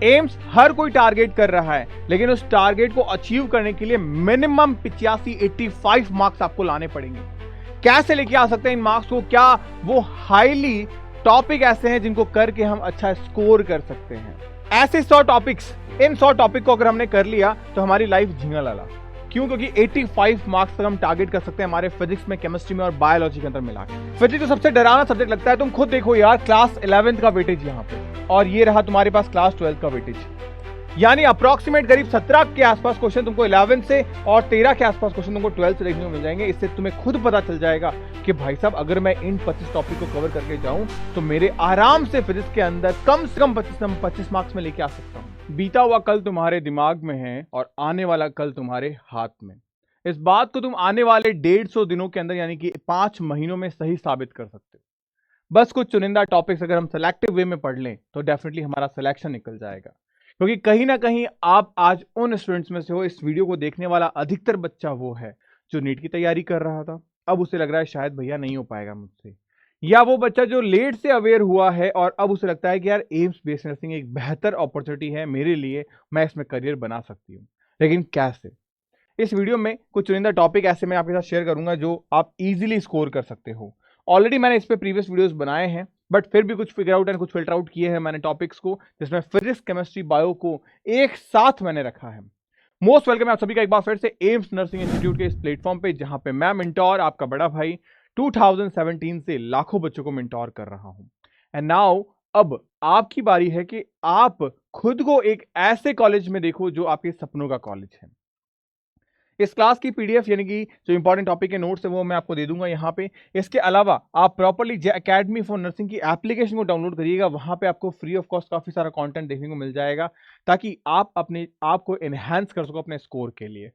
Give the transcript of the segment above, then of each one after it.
AIIMS हर कोई target कर रहा है, लेकिन उस टारगेट को अचीव करने के लिए मिनिमम 85 मार्क्स आपको लाने पड़ेंगे। कैसे लेके आ सकते हैं इन मार्क्स को? क्या वो हाईली टॉपिक ऐसे हैं जिनको करके हम अच्छा स्कोर कर सकते हैं? ऐसे 100 टॉपिक्स, इन 100 टॉपिक को अगर हमने कर लिया तो हमारी लाइफ झींगा लाला। क्यों? क्योंकि 85 मार्क्स तक हम टारगेट कर सकते हैं हमारे फिजिक्स में, केमिस्ट्री में और बायोलॉजी के अंदर मिला के। फिजिक्स तो सबसे डरावना सब्जेक्ट लगता है। तुम खुद देखो यार, क्लास 11th का वेटेज यहाँ पे, और ये रहा तुम्हारे पास क्लास 12th का वेटेज, यानी अप्रोक्सीमेट करीब 17 के आसपास क्वेश्चन तुमको 11 से और 13 के आसपास क्वेश्चन तुमको 12 से देखने को मिल जाएंगे। इससे तुम्हें खुद पता चल जाएगा कि भाई साहब अगर मैं इन 25 टॉपिक को कवर करके जाऊं तो मेरे आराम से फिजिक्स के अंदर कम से कम 25 मार्क्स में लेके आ सकता हूं। बीता हुआ कल तुम्हारे दिमाग में है और आने वाला कल तुम्हारे हाथ में। इस बात को तुम आने वाले 150 दिनों के अंदर यानी कि 5 महीनों में सही साबित कर सकते हो। बस कुछ चुनिंदा टॉपिक्स अगर हम सेलेक्टिव वे में पढ़ लें तो डेफिनेटली हमारा सिलेक्शन निकल जाएगा। क्योंकि कहीं ना कहीं आप आज उन स्टूडेंट्स में से हो, इस वीडियो को देखने वाला अधिकतर बच्चा वो है जो नीट की तैयारी कर रहा था, अब उसे लग रहा है शायद भैया नहीं हो पाएगा मुझसे, या वो बच्चा जो लेट से अवेयर हुआ है और अब उसे लगता है कि यार एम्स बेस्ड नर्सिंग एक बेहतर अपॉर्चुनिटी है मेरे लिए, मैं इसमें करियर बना सकती हूँ, लेकिन कैसे? इस वीडियो में कुछ चुनिंदा टॉपिक ऐसे मैं आपके साथ शेयर करूंगा जो आप इजीली स्कोर कर सकते हो। ऑलरेडी मैंने इस पे प्रीवियस वीडियोस बनाए हैं, बट फिर भी कुछ फिगर आउट एंड कुछ फिल्टर आउट किए हैं मैंने टॉपिक्स को, जिसमें फिजिक्स, केमिस्ट्री, बायो को एक साथ मैंने रखा है। मोस्ट वेलकम है आप सभी का एक बार फिर से एम्स नर्सिंग इंस्टीट्यूट के इस प्लेटफॉर्म पे, जहां पे मैं मिंटोर आपका बड़ा भाई 2017 से लाखों बच्चों को मिंटोर कर रहा हूं। एंड नाउ अब आपकी बारी है कि आप खुद को एक ऐसे कॉलेज में देखो जो आपके सपनों का कॉलेज है। इस क्लास की पीडीएफ यानी कि जो इंपॉर्टेंट टॉपिक के नोट्स है वो मैं आपको दे दूंगा यहाँ पे। इसके अलावा आप properly J academy for nursing की एप्लीकेशन को डाउनलोड करिएगा, वहां पे आपको फ्री ऑफ कॉस्ट काफी सारा कंटेंट देखने को मिल जाएगा, ताकि आप अपने आप को एनहांस कर सको अपने स्कोर के लिए।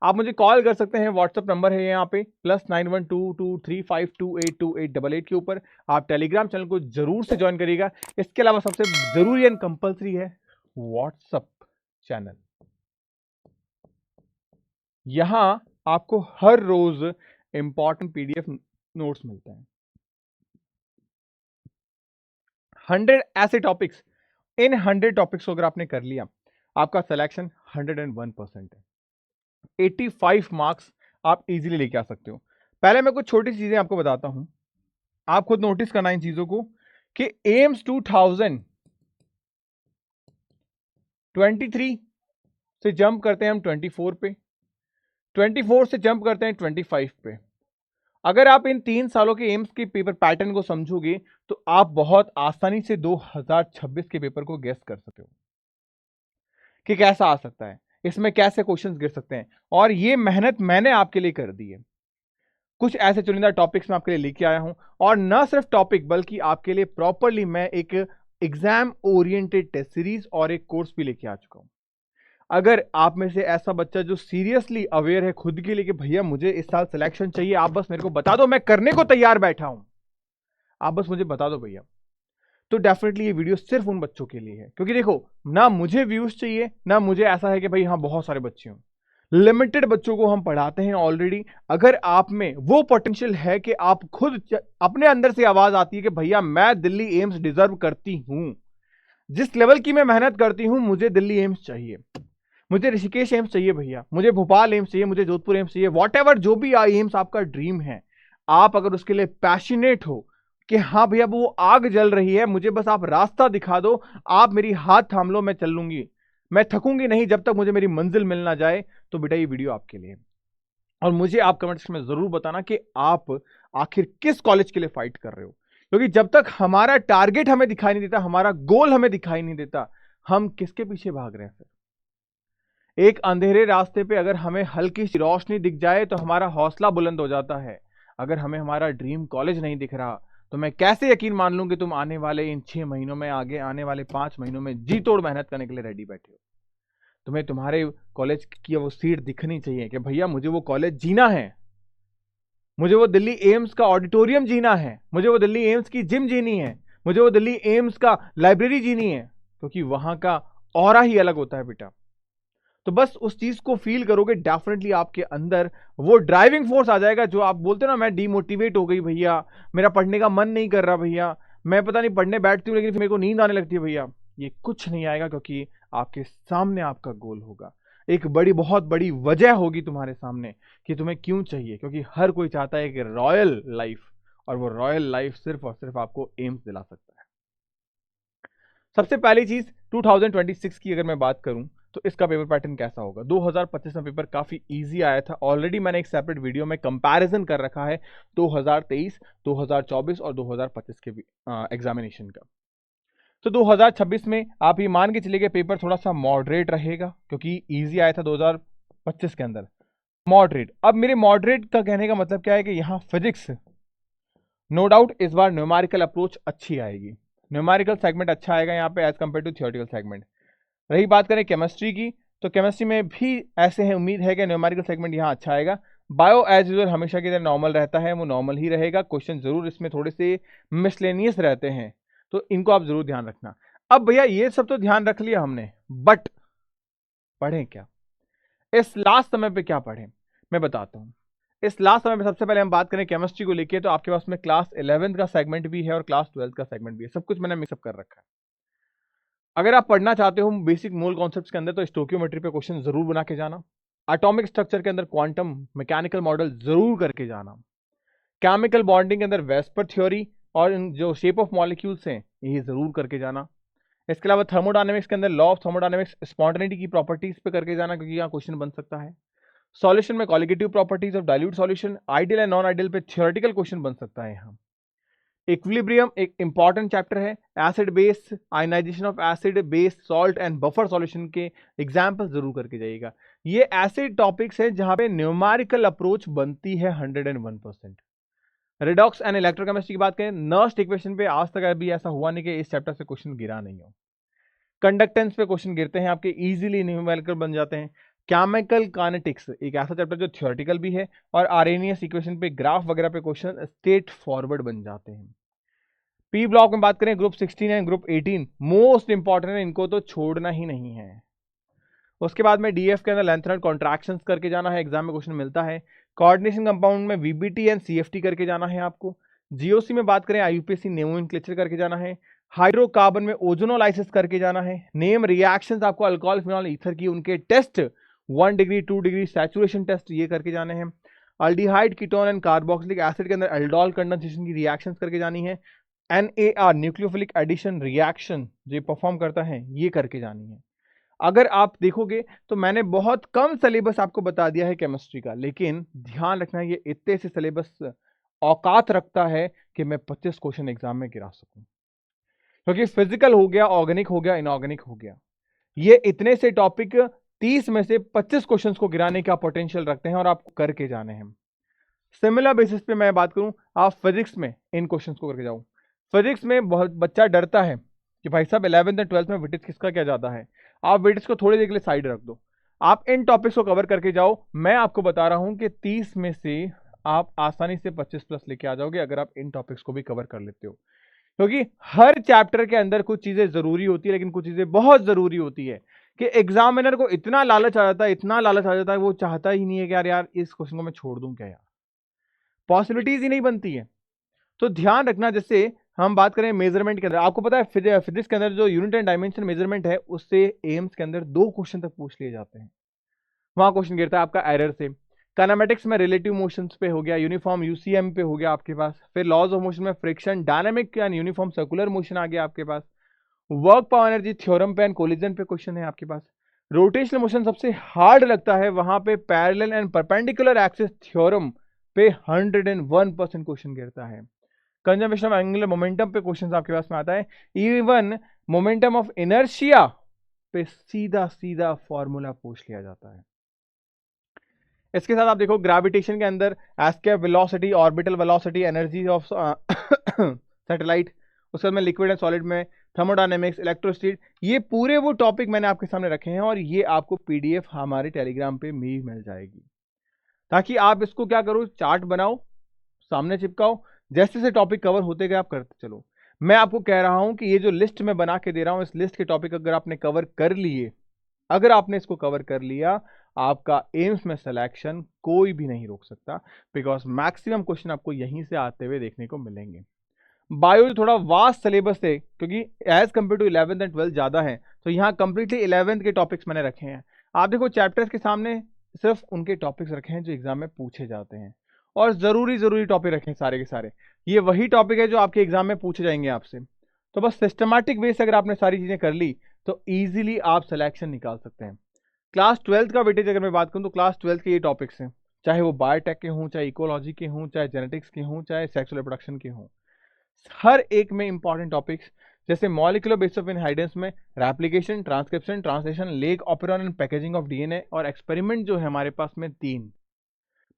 आप मुझे कॉल कर सकते हैं, व्हाट्सअप नंबर है यहाँ पे +912235282888 के ऊपर। आप टेलीग्राम चैनल को जरूर से ज्वाइन करिएगा। इसके अलावा सबसे जरूरी एंड कंपल्सरी है व्हाट्सअप चैनल। यहां आपको हर रोज इंपॉर्टेंट पीडीएफ नोट्स मिलते हैं। 100 ऐसे टॉपिक्स, इन 100 टॉपिक्स को अगर आपने कर लिया, आपका सिलेक्शन 101% है। 85 मार्क्स आप इजीली लेके आ सकते हो। पहले मैं कुछ छोटी चीजें आपको बताता हूं, आप खुद नोटिस करना इन चीजों को कि एम्स 2023 से जंप करते हैं हम 24 पे, 24 से जंप करते हैं 25 पे। अगर आप इन 3 सालों के एम्स के पेपर पैटर्न को समझोगे तो आप बहुत आसानी से 2026 के पेपर को गेस कर सकते हो कि कैसा आ सकता है, इसमें कैसे क्वेश्चंस गिर सकते हैं। और ये मेहनत मैंने आपके लिए कर दी है। कुछ ऐसे चुनिंदा टॉपिक्स मैं आपके लिए लेके आया हूं, और न सिर्फ टॉपिक बल्कि आपके लिए प्रॉपरली मैं एक एग्जाम ओरिएंटेड टेस्ट सीरीज और एक कोर्स भी लेके आ चुका हूं। अगर आप में से ऐसा बच्चा जो सीरियसली अवेयर है खुद के लिए कि भैया मुझे इस साल सिलेक्शन चाहिए, आप बस मेरे को बता दो, मैं करने को तैयार बैठा हूं, आप बस मुझे बता दो भैया, तो डेफिनेटली ये वीडियो सिर्फ उन बच्चों के लिए है। क्योंकि देखो, ना मुझे व्यूज चाहिए, ना मुझे ऐसा है कि भाई हाँ बहुत सारे बच्चे हों, लिमिटेड बच्चों को हम पढ़ाते हैं ऑलरेडी। अगर आप में वो पोटेंशियल है कि आप खुद अपने अंदर से आवाज आती है कि भैया मैं दिल्ली एम्स डिजर्व करती हूं, जिस लेवल की मैं मेहनत करती हूं, मुझे दिल्ली एम्स चाहिए, मुझे ऋषिकेश एम्स चाहिए भैया, मुझे भोपाल एम्स चाहिए, मुझे जोधपुर एम्स चाहिए, वॉटएवर जो भी एम्स आपका ड्रीम है, आप अगर उसके लिए पैशनेट हो कि हाँ भैया वो आग जल रही है, मुझे बस आप रास्ता दिखा दो, आप मेरी हाथ थाम लो, मैं चल लूंगी, मैं थकूंगी नहीं जब तक मुझे मेरी मंजिल मिल ना जाए, तो बेटा ये वीडियो आपके लिए। और मुझे आप कमेंट्स में जरूर बताना कि आप आखिर किस कॉलेज के लिए फाइट कर रहे हो। क्योंकि जब तक हमारा टारगेट हमें दिखाई नहीं देता, हमारा गोल हमें दिखाई नहीं देता, हम किसके पीछे भाग रहे हैं फिर? एक अंधेरे रास्ते पे अगर हमें हल्की सी रोशनी दिख जाए तो हमारा हौसला बुलंद हो जाता है। अगर हमें हमारा ड्रीम कॉलेज नहीं दिख रहा तो मैं कैसे यकीन मान लूं कि तुम आने वाले इन 6 महीनों में, आगे आने वाले 5 महीनों में जी तोड़ मेहनत करने के लिए रेडी बैठे हो। तुम्हें तुम्हारे कॉलेज की वो सीट दिखनी चाहिए कि भैया मुझे वो कॉलेज जीना है, मुझे वो दिल्ली एम्स का ऑडिटोरियम जीना है, मुझे वो दिल्ली एम्स की जिम जीनी है, मुझे वो दिल्ली एम्स का लाइब्रेरी जीनी है, क्योंकि वहां का ऑरा ही अलग होता है बेटा। तो बस उस चीज को फील करोगे, डेफिनेटली आपके अंदर वो ड्राइविंग फोर्स आ जाएगा जो आप बोलते हो ना, मैं डीमोटिवेट हो गई भैया, मेरा पढ़ने का मन नहीं कर रहा भैया, मैं पता नहीं पढ़ने बैठती हूँ लेकिन फिर मेरे को नींद आने लगती है भैया, ये कुछ नहीं आएगा, क्योंकि आपके सामने आपका गोल होगा, एक बहुत बड़ी वजह होगी तुम्हारे सामने कि तुम्हें क्यों चाहिए, क्योंकि हर कोई चाहता है कि रॉयल लाइफ, और वो रॉयल लाइफ सिर्फ और सिर्फ आपको एम्स दिला सकता है। सबसे पहली चीज 2026 की अगर मैं बात करूं तो इसका पेपर पैटर्न कैसा होगा। 2025 में पेपर काफी इजी आया था, ऑलरेडी मैंने एक सेपरेट वीडियो में कंपैरिजन कर रखा है 2023, 2024 और 2025 के एग्जामिनेशन का। तो 2026 में आप ये मान के चलिए कि पेपर थोड़ा सा मॉडरेट रहेगा, क्योंकि इजी आया था 2025 के अंदर, मॉडरेट। अब मेरे मॉडरेट का कहने का मतलब क्या है कि यहाँ फिजिक्स नो डाउट इस बार न्यूमेरिकल अप्रोच अच्छी आएगी, न्यूमेरिकल सेगमेंट अच्छा आएगा यहाँ पे as compare to theoretical segment. रही बात करें केमिस्ट्री की, तो केमिस्ट्री में भी ऐसे हैं, उम्मीद है कि न्यूमेरिकल सेगमेंट यहाँ अच्छा आएगा। बायो एज यूजुअल हमेशा की तरह नॉर्मल रहता है, वो नॉर्मल ही रहेगा, क्वेश्चन जरूर इसमें थोड़े से मिसलेनियस रहते हैं, तो इनको आप जरूर ध्यान रखना। अब भैया ये सब तो ध्यान रख लिया हमने, बट पढ़ें क्या, इस लास्ट समय पे क्या पढ़ें, मैं बताता हूं। इस लास्ट समय पे सबसे पहले हम बात करें केमिस्ट्री को लेके, तो आपके पास में क्लास 11th का सेगमेंट भी है और क्लास 12th का सेगमेंट भी है, सब कुछ मैंने मिक्सअप कर रखा है। अगर आप पढ़ना चाहते हो बेसिक मोल कॉन्सेप्ट्स के अंदर, तो स्टोकियोमेट्री पे क्वेश्चन जरूर बना के जाना, एटॉमिक स्ट्रक्चर के अंदर क्वांटम मैकेनिकल मॉडल जरूर करके जाना, केमिकल बॉन्डिंग के अंदर वेस्पर थ्योरी और जो शेप ऑफ मॉलिक्यूल्स हैं ये जरूर करके जाना। इसके अलावा थर्मोडायनेमिक्स के अंदर लॉ ऑफ थर्मोडायनेमिक्स स्पॉन्टेनिटी की प्रॉपर्टीज पे करके जाना, क्योंकि यहाँ क्वेश्चन बन सकता है। सॉल्यूशन में colligative properties of dilute solution, ideal and non ideal पे थ्योरेटिकल क्वेश्चन बन सकता है यहाँ। इक्विलिब्रियम एक इंपॉर्टेंट चैप्टर है, acid base, ionization of acid base, salt and buffer solution के एग्जाम्पल जरूर करके जाइएगा। ये ऐसे टॉपिक्स हैं जहां पे न्यूमेरिकल अप्रोच बनती है 101%। रिडॉक्स एंड इलेक्ट्रोकेमिस्ट्री की बात करें, नर्स्ट इक्वेशन पे आज तक अभी ऐसा हुआ नहीं कि इस चैप्टर से क्वेश्चन गिरा नहीं हो। कंडक्टेंस पे क्वेश्चन गिरते हैं आपके, इजीली न्यूमेरिकल बन जाते हैं। केमिकल काइनेटिक्स एक ऐसा चैप्टर जो थ्योरेटिकल भी है, और आरएनएस इक्वेशन पे ग्राफ वगैरह पे क्वेश्चन स्ट्रेट फॉरवर्ड बन जाते हैं। पी ब्लॉक में बात करें, group 16 and group 18 most important है, इनको तो छोड़ना ही नहीं है। उसके बाद में डीएफ के अंदर लेंथ एंड कॉन्ट्रैक्शंस करके जाना है, एग्जाम में क्वेश्चन मिलता है। कोऑर्डिनेशन कंपाउंड में वीबीटी एंड सीएफटी करके जाना है आपको। जीओसी में बात करें, आईयूपीएसी नोमेनक्लेचर करके जाना है। हाइड्रोकार्बन में ओजोनोलाइसिस करके जाना है। नेम रिएक्शंस आपको अल्कोहल फिनॉल ईथर की उनके test 1 degree 2 degree saturation test ये करके जाने हैं। Aldehyde ketone and carboxylic acid के अंदर एल्डोल कंडेंसेशन की रिएक्शंस करके जानी है। NAR न्यूक्लियोफिलिक एडिशन रिएक्शन जो परफॉर्म करता है ये करके जानी है। अगर आप देखोगे तो मैंने बहुत कम सिलेबस आपको बता दिया है केमिस्ट्री का, लेकिन ध्यान रखना ये इतने से सिलेबस औकात रखता है कि मैं 25 क्वेश्चन एग्जाम में गिरा सकूं, क्योंकि फिजिकल हो गया, ऑर्गेनिक हो गया, इनऑर्गेनिक हो गया, ये इतने से टॉपिक 30 में से 25 क्वेश्चंस को गिराने का पोटेंशियल रखते हैं और आपको करके जाने हैं। सिमिलर बेसिस पे मैं बात करूं, आप फिजिक्स में इन क्वेश्चंस को करके जाओ। फिजिक्स में बहुत बच्चा डरता है कि भाई साहब 11th और 12th में वेटेज किसका क्या ज्यादा है, आप वेटेज को थोड़ी देर के लिए साइड रख दो, आप इन टॉपिक्स को कवर करके जाओ। मैं आपको बता रहा हूं कि 30 में से आप आसानी से 25 प्लस लेके आ जाओगे अगर आप इन टॉपिक्स को भी कवर कर लेते हो, क्योंकि हर चैप्टर के अंदर कुछ चीजें जरूरी होती है, लेकिन कुछ चीजें बहुत जरूरी होती है कि एग्जामिनर को इतना लालच आ जाता है, इतना लालच आ जाता है, वो चाहता ही नहीं है कि यार इस क्वेश्चन को मैं छोड़ दूं क्या, यार पॉसिबिलिटीज ही नहीं बनती है। तो ध्यान रखना, जैसे हम बात करें मेजरमेंट के अंदर, आपको पता है फिजिक्स के अंदर जो यूनिट एंड डायमेंशन मेजरमेंट है उससे एम्स के अंदर 2 क्वेश्चन तक पूछ लिए जाते हैं, वहां क्वेश्चन गिरता है आपका एरर से। काइनेमेटिक्स में रिलेटिव मोशंस पे हो गया, यूनिफॉर्म यूसीएम पे हो गया आपके पास, फिर लॉज ऑफ मोशन में friction, dynamic and uniform circular motion आ गया आपके पास, वर्क पावर एनर्जी थ्योरम पे एंड कोलिजन पे क्वेश्चन है आपके पास। रोटेशनल मोशन सबसे हार्ड लगता है, वहां पे parallel and perpendicular axis theorem पे 101% क्वेश्चन गिरता है। कंजर्वेशन ऑफ एंगुलर मोमेंटम पे क्वेश्चन आपके पास में आता है। इवन मोमेंटम ऑफ इनर्शिया पे सीधा सीधा फॉर्मूला पूछ लिया जाता है। इसके साथ आप देखो ग्रेविटेशन के अंदर escape velocity, orbital velocity, energy of satellite, उसके बाद में लिक्विड एंड सॉलिड में थर्मोडायनेमिक्स, इलेक्ट्रोस्टैटिक, ये पूरे वो टॉपिक मैंने आपके सामने रखे हैं और ये आपको पीडीएफ हमारे टेलीग्राम पे भी मिल जाएगी, ताकि आप इसको क्या करो, चार्ट बनाओ, सामने चिपकाओ, जैसे जैसे टॉपिक कवर होते गए आप करते चलो। मैं आपको कह रहा हूं कि ये जो लिस्ट मैं बना के दे रहा हूं, इस लिस्ट के टॉपिक अगर आपने कवर कर लिए, अगर आपने इसको कवर कर लिया, आपका एम्स में सिलेक्शन कोई भी नहीं रोक सकता, बिकॉज मैक्सिमम क्वेश्चन आपको यहीं से आते हुए देखने को मिलेंगे। बायो थोड़ा वास्ट सिलेबस थे, क्योंकि as compare to 11th and 12th ज़्यादा है, तो यहाँ कंप्लीटली 11th के टॉपिक्स मैंने रखे हैं। आप देखो चैप्टर्स के सामने सिर्फ उनके टॉपिक्स रखे हैं जो एग्जाम में पूछे जाते हैं, और ज़रूरी टॉपिक रखे हैं सारे के सारे। ये वही टॉपिक है जो आपके एग्जाम में पूछे जाएंगे आपसे। तो बस सिस्टमैटिक वे से अगर आपने सारी चीज़ें कर ली तो ईजिली आप सिलेक्शन निकाल सकते हैं। क्लास 12th का वेटेज अगर मैं बात करूँ तो क्लास 12th के ये टॉपिक्स हैं, चाहे वो बायोटेक के हों, चाहे इकोलॉजी के हों, चाहे जेनेटिक्स के हों, चाहे सेक्सुअल रिप्रोडक्शन के हों, हर एक में इंपॉर्टेंट टॉपिक्स जैसे मॉलिक्यूलर बेस ऑफ इनहाइडेंस में replication, transcription, translation, lac operon and packaging of DNA, और एक्सपेरिमेंट जो है हमारे पास में 3,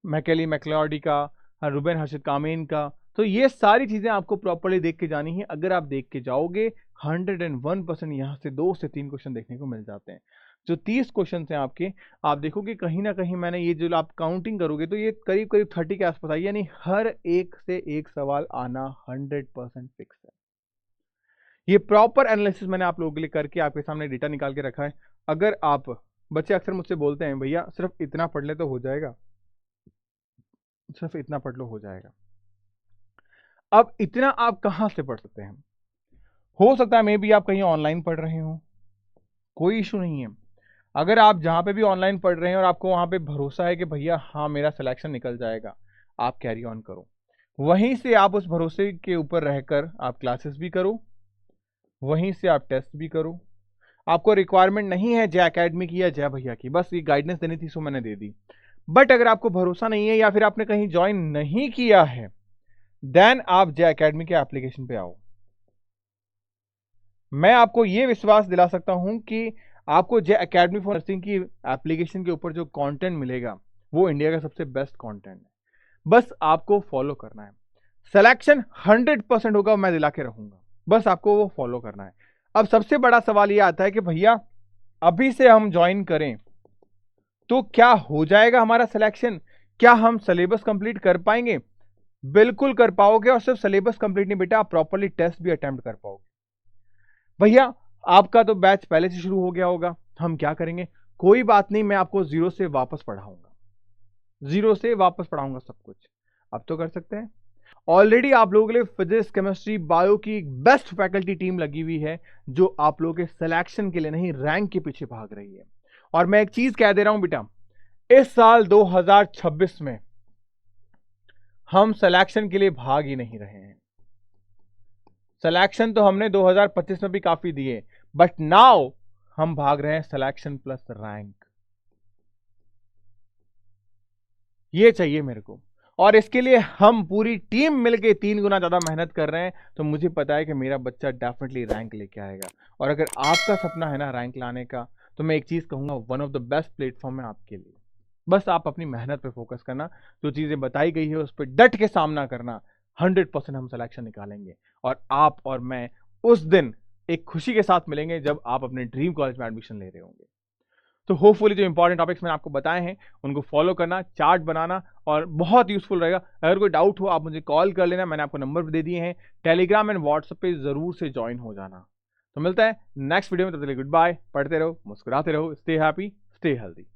मैकेली मैक्लियोडी का, रुबेन हर्षित कामेन का। तो ये सारी चीज़ें आपको प्रॉपर्ली देख के जानी है। अगर आप देख के जाओगे 101% यहाँ से 2 से 3 क्वेश्चन देखने को मिल जाते हैं। जो 30 क्वेश्चन हैं आपके, आप देखोगे कहीं ना कहीं मैंने ये जो आप काउंटिंग करोगे तो ये करीब करीब 30 के आसपास आई, यानी हर एक से एक सवाल आना 100% फिक्स है। ये प्रॉपर एनालिसिस मैंने आप लोगों के लिए करके आपके सामने डेटा निकाल के रखा है। अगर आप, बच्चे अक्सर मुझसे बोलते हैं भैया सिर्फ इतना पढ़ ले तो हो जाएगा, सिर्फ इतना पढ़ लो हो जाएगा। अब इतना आप कहां से पढ़ सकते हैं? हो सकता है मे बी आप कहीं ऑनलाइन पढ़ रहे हो, कोई इशू नहीं है। अगर आप जहां पे भी ऑनलाइन पढ़ रहे हैं और आपको वहां पे भरोसा है कि भैया हाँ मेरा सिलेक्शन निकल जाएगा, आप कैरी ऑन करो। वहीं से आप उस भरोसे के ऊपर रहकर आप क्लासेस भी करो, वहीं से आप टेस्ट भी करो। आपको रिक्वायरमेंट नहीं है जय अकेडमी की या जय भैया की, बस ये गाइडेंस देनी थी सो मैंने दे दी। बट अगर आपको भरोसा नहीं है या फिर आपने कहीं ज्वाइन नहीं किया है, देन आप जय अकेडमी के एप्लीकेशन पे आओ। मैं आपको यह विश्वास दिला सकता हूं कि आपको जय अकेडमी फॉर नर्सिंग की एप्लीकेशन के ऊपर जो कंटेंट मिलेगा वो इंडिया का सबसे बेस्ट कंटेंट है। बस आपको फॉलो करना है। सिलेक्शन 100% होगा, मैं दिला के रहूंगा, बस आपको वो फॉलो करना है। अब सबसे बड़ा सवाल ये आता है कि भैया अभी से हम ज्वाइन करें तो क्या हो जाएगा हमारा सिलेक्शन? क्या हम सिलेबस कंप्लीट कर पाएंगे? बिल्कुल कर पाओगे, और सिर्फ सिलेबस कंप्लीट नहीं बेटा, आप प्रॉपर्ली टेस्ट भी अटेम्प्ट कर पाओगे। भैया आपका तो बैच पहले से शुरू हो गया होगा, हम क्या करेंगे? कोई बात नहीं, मैं आपको जीरो से वापस पढ़ाऊंगा, जीरो से वापस पढ़ाऊंगा सब कुछ। अब तो कर सकते हैं। ऑलरेडी आप लोगों के लिए फिजिक्स, केमिस्ट्री, बायो की एक बेस्ट फैकल्टी टीम लगी हुई है जो आप लोगों के सिलेक्शन के लिए नहीं, रैंक के पीछे भाग रही है। और मैं एक चीज कह दे रहा हूं बेटा, इस साल 2026 में हम सिलेक्शन के लिए भाग ही नहीं रहे हैं। सिलेक्शन तो हमने 2025 में भी काफी दिए, बट नाउ हम भाग रहे हैं सिलेक्शन प्लस रैंक। ये चाहिए मेरे को, और इसके लिए हम पूरी टीम मिलके 3 गुना ज्यादा मेहनत कर रहे हैं। तो मुझे पता है कि मेरा बच्चा डेफिनेटली रैंक लेके आएगा। और अगर आपका सपना है ना रैंक लाने का, तो मैं एक चीज कहूंगा, one of the best platform है आपके लिए। बस आप अपनी मेहनत पे फोकस करना, जो चीजें बताई गई है उस पर डट के सामना करना, 100% हम सिलेक्शन निकालेंगे। और आप और मैं उस दिन एक खुशी के साथ मिलेंगे जब आप अपने ड्रीम कॉलेज में एडमिशन ले रहे होंगे। तो होपफुली जो इंपॉर्टेंट टॉपिक्स मैंने आपको बताए हैं उनको फॉलो करना, चार्ट बनाना, और बहुत यूजफुल रहेगा। अगर कोई डाउट हो आप मुझे कॉल कर लेना, मैंने आपको नंबर दे दिए हैं। टेलीग्राम एंड व्हाट्सएप पे जरूर से ज्वाइन हो जाना। तो मिलता है नेक्स्ट वीडियो में, तब तक के लिए गुड बाय। पढ़ते रहो, मुस्कुराते रहो, स्टे हैप्पी, स्टे हेल्दी।